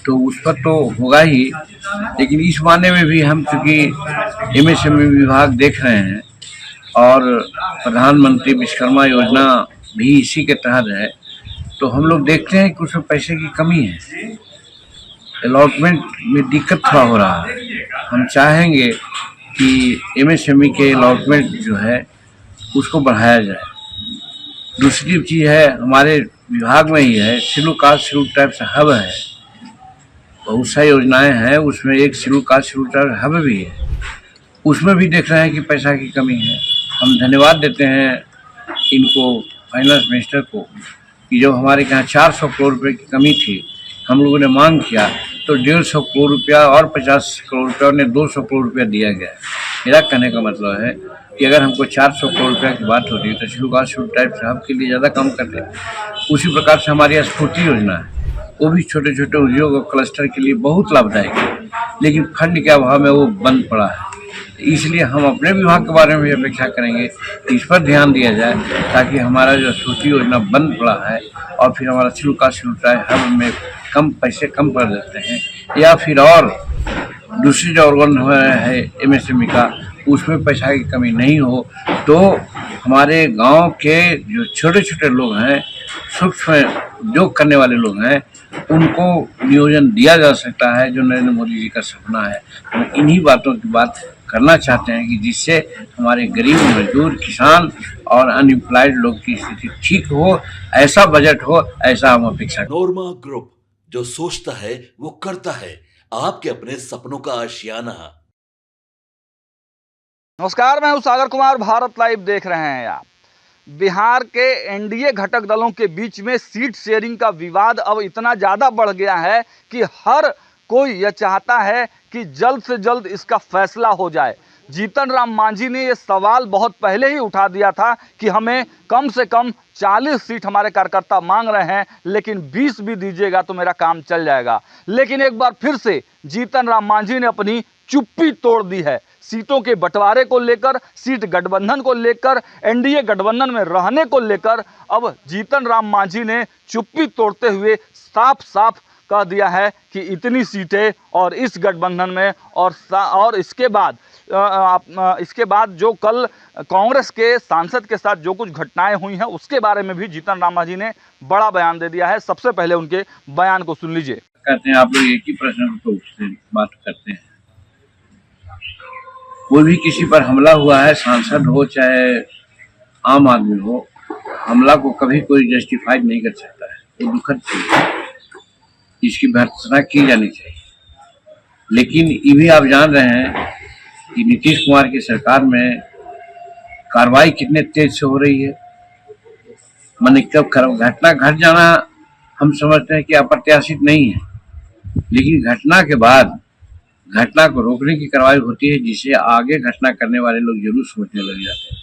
तो उस पर तो होगा ही, लेकिन इस मायने में भी हम चूँकि एमएसएमई विभाग देख रहे हैं और प्रधानमंत्री विश्वकर्मा योजना भी इसी के तहत है, तो हम लोग देखते हैं कि उसमें पैसे की कमी है, अलॉटमेंट में दिक्कत थोड़ा हो रहा है। हम चाहेंगे कि एमएसएमई के अलॉटमेंट जो है उसको बढ़ाया जाए। दूसरी चीज़ है, हमारे विभाग में ही है, schedule caste schedule tribe hub है, बहुत सारी योजनाएं हैं, उसमें एक schedule caste schedule tribe hub भी है, उसमें भी देख रहे हैं कि पैसा की कमी है। हम धन्यवाद देते हैं इनको, फाइनेंस मिनिस्टर को, कि जब हमारे यहाँ 400 करोड़ रुपये की कमी थी, हम लोगों ने मांग किया तो 150 करोड़ रुपया और 50 करोड़ रुपया ने 200 करोड़ रुपया दिया गया। मेरा कहने का मतलब है कि अगर हमको 400 करोड़ रुपया की बात होती है तो शेड्यूल कास्ट शेड्यूल ट्राइब साहब के लिए ज़्यादा कम करते हैं। उसी प्रकार से हमारी स्फूर्ति योजना है, वो भी छोटे छोटे उद्योग और क्लस्टर के लिए बहुत लाभदायक है, लेकिन फंड के अभाव में वो बंद पड़ा है। इसलिए हम अपने विभाग के बारे में भी अपेक्षा करेंगे कि इस पर ध्यान दिया जाए, ताकि हमारा जो स्फूर्ति योजना बंद पड़ा है और फिर हमारा schedule caste schedule tribe hub में कम पैसे कम पड़ जाते हैं, या फिर और दूसरी जो ऑर्गन है एमएसएमई का, उसमें पैसा की कमी नहीं हो, तो हमारे गांव के जो छोटे छोटे लोग हैं, सूक्ष्म उद्योग करने वाले लोग हैं, उनको नियोजन दिया जा सकता है, जो नरेंद्र मोदी जी का सपना है। हम इन्हीं बातों की बात करना चाहते हैं कि जिससे हमारे गरीब मजदूर, किसान और अनएम्प्लॉयड लोग की स्थिति ठीक हो, ऐसा बजट हो, ऐसा हम अपेक्षा करते हैं। नोरमा ग्रुप, जो सोचता है वो करता है, आपके अपने सपनों का आशियाना। नमस्कार, मैं हूं सागर कुमार, भारत लाइव देख रहे हैं आप। बिहार के एनडीए घटक दलों के बीच में सीट शेयरिंग का विवाद अब इतना ज़्यादा बढ़ गया है कि हर कोई यह चाहता है कि जल्द से जल्द इसका फैसला हो जाए। जीतन राम मांझी ने यह सवाल बहुत पहले ही उठा दिया था कि हमें कम से कम 40 सीट हमारे कार्यकर्ता मांग रहे हैं, लेकिन 20 भी दीजिएगा तो मेरा काम चल जाएगा। लेकिन एक बार फिर से जीतन राम मांझी ने अपनी चुप्पी तोड़ दी है। सीटों के बंटवारे को लेकर, सीट गठबंधन को लेकर, एनडीए गठबंधन में रहने को लेकर अब जीतन राम मांझी ने चुप्पी तोड़ते हुए साफ साफ कह दिया है कि इतनी सीटें और इस गठबंधन में और इसके बाद जो कल कांग्रेस के सांसद के साथ जो कुछ घटनाएं हुई हैं उसके बारे में भी जीतन राम मांझी ने बड़ा बयान दे दिया है। सबसे पहले उनके बयान को सुन लीजिए। कहते हैं आप लोग एक ही प्रश्न को उससे बात करते हैं, कोई भी किसी पर हमला हुआ है, सांसद हो चाहे आम आदमी हो, हमला को कभी कोई जस्टिफाइड नहीं कर सकता है, वो दुखद चीज है, इसकी भर्त्सना की जानी चाहिए। लेकिन ये भी आप जान रहे हैं कि नीतीश कुमार की सरकार में कार्रवाई कितने तेज से हो रही है। माने कब घटना घट जाना हम समझते हैं कि अप्रत्याशित नहीं है, लेकिन घटना के बाद घटना को रोकने की कार्रवाई होती है, जिसे आगे घटना करने वाले लोग जरूर सोचने लग जाते हैं।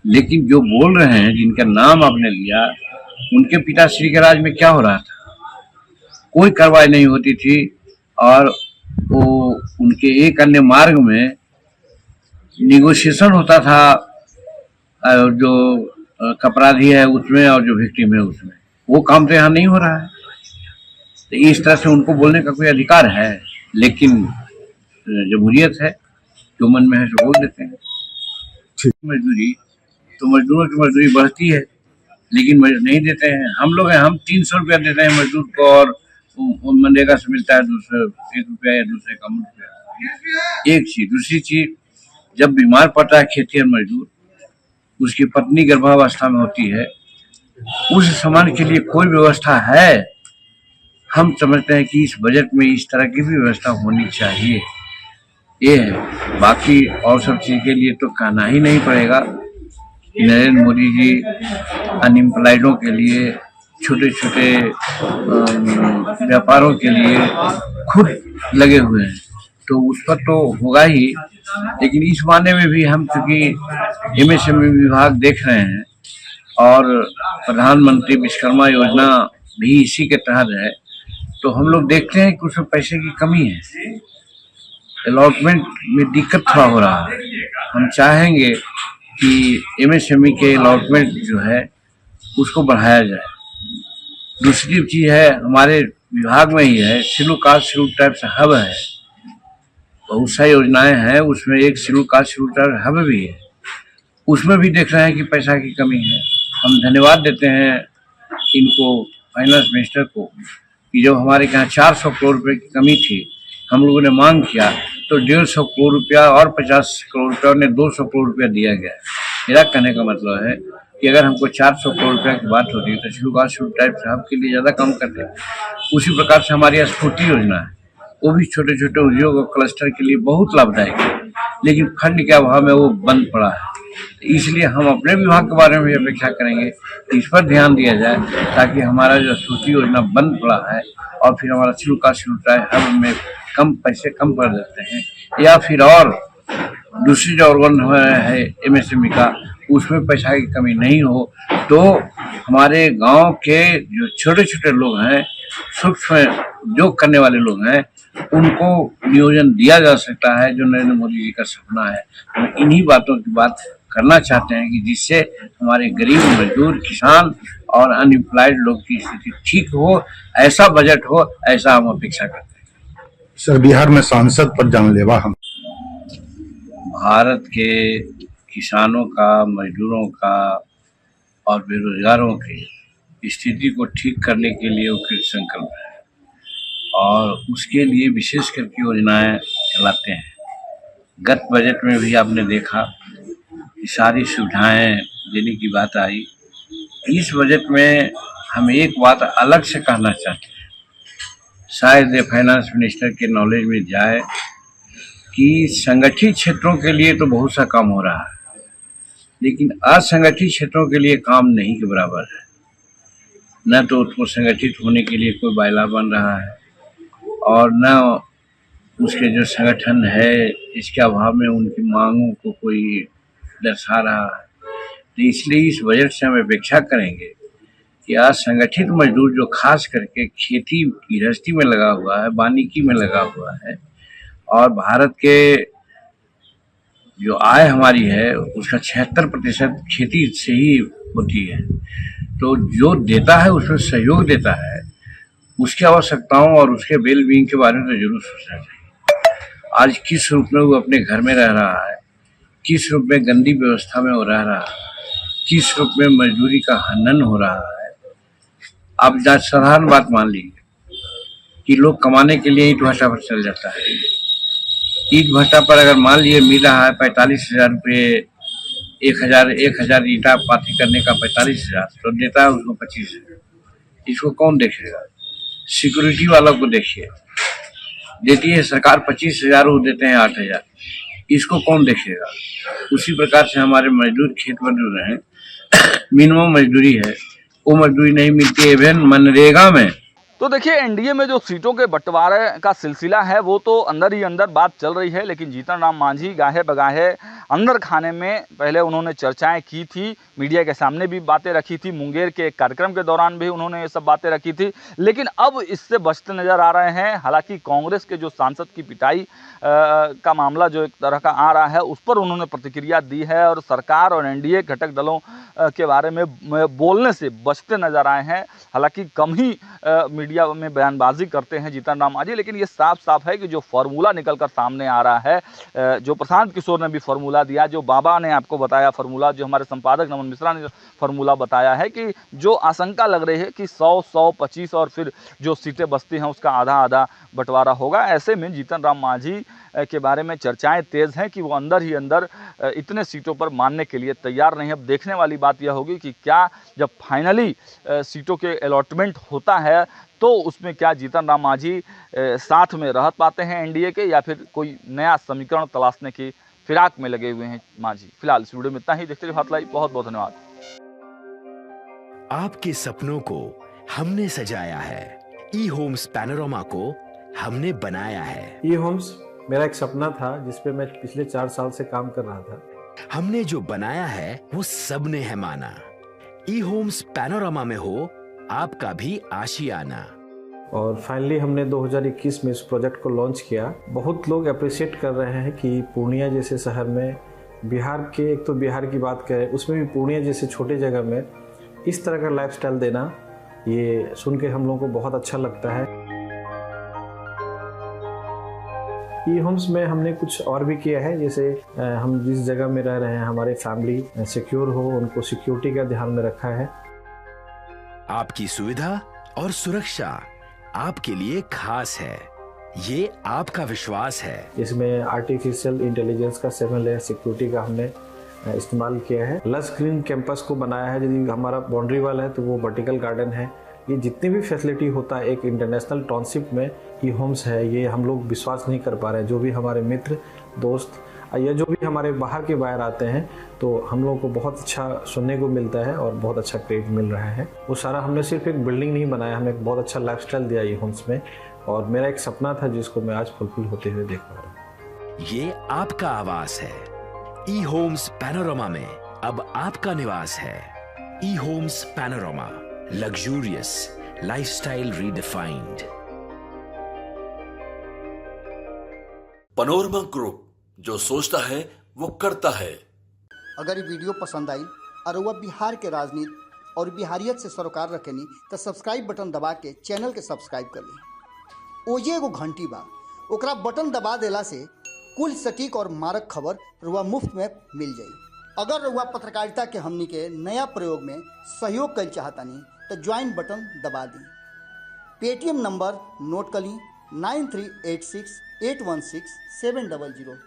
लेकिन जो बोल रहे हैं, जिनका नाम आपने लिया, उनके पिताश्री के राज में क्या हो रहा था? कोई कार्रवाई नहीं होती थी और वो उनके एक अन्य मार्ग में निगोशिएशन होता था, जो अपराधी है उसमें और जो विक्टिम है उसमें। वो काम तो यहाँ नहीं हो रहा है, तो इस तरह से उनको बोलने का कोई अधिकार है, लेकिन जमहूरियत है, जो मन में है सो बोल देते हैं। मजदूरी तो मजदूरों की मजदूरी बढ़ती है, लेकिन नहीं देते हैं। हम लोग हैं, हम 300 रुपया देते हैं मजदूर को, और मनरेगा से मिलता है 1 रुपया या दूसरे कम रुपया। एक चीज। दूसरी चीज, जब बीमार पड़ता है खेतिहर मजदूर, उसकी पत्नी गर्भावस्था में होती है, उस सामान के लिए कोई व्यवस्था है? हम समझते हैं कि इस बजट में इस तरह की भी व्यवस्था होनी चाहिए। ये है, बाकी और सब चीज के लिए तो कहना ही नहीं पड़ेगा। नरेंद्र मोदी जी अनएम्प्लॉयडों के लिए, छोटे छोटे व्यापारों के लिए खुद लगे हुए हैं, तो उस पर तो होगा ही, लेकिन इस मायने में भी हम चूँकि एमएसएमई विभाग देख रहे हैं और प्रधानमंत्री विश्वकर्मा योजना भी इसी के तहत है, तो हम लोग देखते हैं कि उसमें पैसे की कमी है, अलॉटमेंट में दिक्कत थोड़ा हो रहा है। हम चाहेंगे कि एमएसएमई के अलॉटमेंट जो है उसको बढ़ाया जाए। दूसरी चीज है, हमारे विभाग में ही है, schedule caste schedule tribe hub है, बहुत सारी योजनाएं हैं, उसमें एक schedule caste schedule tribe hub भी है। उसमें भी देख रहे हैं कि पैसा की कमी है। हम धन्यवाद देते हैं इनको, फाइनेंस मिनिस्टर को, कि जब हमारे यहाँ 400 करोड़ रुपए की कमी थी, हम लोगों ने मांग किया तो 150 करोड़ रुपया और 50 करोड़ रुपया ने 200 करोड़ रुपया दिया गया। मेरा कहने का मतलब है कि अगर हमको 400 करोड़ रुपया की बात होती है तो शेड्यूल कास्ट शेड्यूल ट्राइब साहब के लिए ज़्यादा कम करते हैं। उसी प्रकार से हमारी स्फूर्ति योजना है, वो भी छोटे छोटे उद्योग और क्लस्टर के लिए बहुत लाभदायक है, लेकिन फंड के अभाव में वो बंद पड़ा है। इसलिए हम अपने विभाग के बारे में भी अपेक्षा करेंगे कि इस पर ध्यान दिया जाए, ताकि हमारा जो स्फूर्ति योजना बंद पड़ा है और फिर हमारा schedule caste schedule tribe hub में कम पैसे कम पड़ जाते हैं, या फिर और दूसरी जो ऑर्गन है एमएसएमई का, उसमें पैसा की कमी नहीं हो, तो हमारे गांव के जो छोटे छोटे लोग हैं, सूक्ष्म उद्योग करने वाले लोग हैं, उनको नियोजन दिया जा सकता है, जो नरेंद्र मोदी जी का सपना है। हम इन्हीं बातों की बात करना चाहते हैं कि जिससे हमारे गरीब मजदूर, किसान और अनएम्प्लॉयड लोग की स्थिति ठीक हो, ऐसा बजट हो, ऐसा हम अपेक्षा करते हैं। सर, बिहार में सांसद पर जानलेवा हम भारत के किसानों का, मजदूरों का और बेरोजगारों की स्थिति को ठीक करने के लिए वो कृत संकल्प है और उसके लिए विशेष करके योजनाएं चलाते हैं। गत बजट में भी आपने देखा कि सारी सुविधाएं देने की बात आई। इस बजट में हम एक बात अलग से कहना चाहते हैं, शायद फाइनेंस मिनिस्टर के नॉलेज में जाए कि संगठित क्षेत्रों के लिए तो बहुत सा काम हो रहा है, लेकिन असंगठित क्षेत्रों के लिए काम नहीं के बराबर है। न तो उसको संगठित होने के लिए कोई बायला बन रहा है और न उसके जो संगठन है इसके अभाव में उनकी मांगों को कोई दर्शा रहा है। तो इसलिए इस बजट से हम अपेक्षा करेंगे कि असंगठित मजदूर जो खास करके खेती गृहस्थी में लगा हुआ है, वानिकी में लगा हुआ है, और भारत के जो आय हमारी है उसका 76% खेती से ही होती है, तो जो देता है उसमें सहयोग देता है, उसकी आवश्यकताओं और उसके वेल बीइंग के बारे में तो जरूर सोचना चाहिए। आज किस रूप में वो अपने घर में रह रहा है, किस रूप में गंदी व्यवस्था में वो रह रहा है, किस रूप में मजदूरी का हनन हो रहा है। आप साधारण बात मान लीजिए कि लोग कमाने के लिए ईंट भट्टा पर चल जाता है। ईंट भट्टा पर अगर मान लिए मिल रहा है 45,000 रुपये, 1,000 ईंटा पाथी करने का 45,000, तो देता है उसको 25,000। इसको कौन देखेगा? सिक्योरिटी वालों को देखिए, देती है सरकार 25,000, वो देते हैं 8,000, इसको कौन देखेगा? उसी प्रकार से हमारे मजदूर, खेत मजदूर हैं, मिनिमम मजदूरी है, वो मजदूरी नहीं मिलती है इवन मनरेगा में। तो देखिए, एनडीए में जो सीटों के बंटवारे का सिलसिला है वो तो अंदर ही अंदर बात चल रही है, लेकिन जीतन राम मांझी गाहे बगाहे अंदर खाने में पहले उन्होंने चर्चाएं की थी, मीडिया के सामने भी बातें रखी थी, मुंगेर के एक कार्यक्रम के दौरान भी उन्होंने ये सब बातें रखी थी, लेकिन अब इससे बचते नजर आ रहे हैं। हालांकि कांग्रेस के जो सांसद की पिटाई का मामला जो एक तरह का आ रहा है, उस पर उन्होंने प्रतिक्रिया दी है और सरकार और एनडीए घटक दलों के बारे में बोलने से बचते नजर आए हैं। हालांकि कम ही मीडिया में बयानबाजी करते हैं जीतन राम मांझी, लेकिन ये साफ साफ है कि जो फार्मूला निकलकर सामने आ रहा है, जो प्रशांत किशोर ने भी फार्मूला दिया, जो बाबा ने आपको बताया फार्मूला, जो हमारे संपादक नमन मिश्रा ने फार्मूला बताया है कि जो आशंका लग रही है कि 100-125 और फिर जो सीटें बचती हैं उसका आधा आधा बंटवारा होगा। ऐसे में जीतन राम मांझी के बारे में चर्चाएं तेज हैं कि वो अंदर ही अंदर इतने सीटों पर मानने के लिए तैयार नहीं। अब देखने वाली बात यह होगी कि क्या जब फाइनली सीटों के अलॉटमेंट होता है तो उसमें क्या जीतन राम मांझी साथ में रह पाते हैं एनडीए के, या फिर कोई नया समीकरण तलाशने की फिराक में लगे हुए हैं मांझी। फिलहाल इस वीडियो में इतना ही। देखते रहिए भारत लाइव। बहुत बहुत धन्यवाद। आपके सपनों को हमने सजाया है, ई होम्स पैनोरामा को हमने बनाया है। ई होम्स मेरा एक सपना था जिस पे मैं पिछले 4 साल से काम कर रहा था। हमने जो बनाया है वो सबने है माना। ई होम्स पैनोरामा में हो आपका भी आशियाना। और फाइनली हमने 2021 में इस प्रोजेक्ट को लॉन्च किया। बहुत लोग अप्रिशिएट कर रहे हैं कि पूर्णिया जैसे शहर में, बिहार के, एक तो बिहार की बात करें उसमें भी पूर्णिया जैसे छोटे जगह में इस तरह का लाइफस्टाइल देना ये सुन के हम लोगों को बहुत अच्छा लगता है। ई होम्स में हमने कुछ और भी किया है, जैसे हम जिस जगह में रह रहे हैं हमारे फैमिली सिक्योर हो, उनको सिक्योरिटी का ध्यान में रखा है। आपकी सुविधा और सुरक्षा आपके लिए खास है, ये आपका विश्वास है। इसमें आर्टिफिशियल इंटेलिजेंस का 7 लेयर सिक्योरिटी का हमने इस्तेमाल किया है। लस ग्रीन कैंपस को बनाया है, यदि हमारा बाउंड्री वाल है तो वो वर्टिकल गार्डन है। ये जितनी भी फैसिलिटी होता है एक इंटरनेशनल टाउनशिप में ई होम्स है, ये हम लोग विश्वास नहीं कर पा रहे हैं। जो भी हमारे मित्र दोस्त या जो भी हमारे बाहर के बाहर आते हैं तो हम लोगों को बहुत अच्छा सुनने को मिलता है और बहुत अच्छा क्रेडिट मिल रहा है। वो सारा हमने सिर्फ एक बिल्डिंग नहीं बनाया, हमें एक बहुत अच्छा लाइफस्टाइल दिया ई होम्स में, और मेरा एक सपना था जिसको मैं आज फुलफिल होते हुए देख पा रहा हूँ। ये आपका आवास है। ई होम्स पैनोरामा में अब आपका निवास है। E homes panorama, luxurious lifestyle redefined. Panorama group, जो सोचता है वो करता है। अगर ये वीडियो पसंद आई और वह बिहार के राजनीति और बिहारियत से सरोकार रखेनी तो सब्सक्राइब बटन दबा के चैनल के सब्सक्राइब कर ली। ओजे एगो घंटी बा, ओकरा बटन दबा देला से कुल सटीक और मारक खबर रुआ मुफ्त में मिल जाई। अगर रुआ पत्रकारिता के हमनी के नया प्रयोग में सहयोग कर चाहतानी तो ज्वाइन बटन दबा दी। पेटीएम नंबर नोट कर ली 9386816700।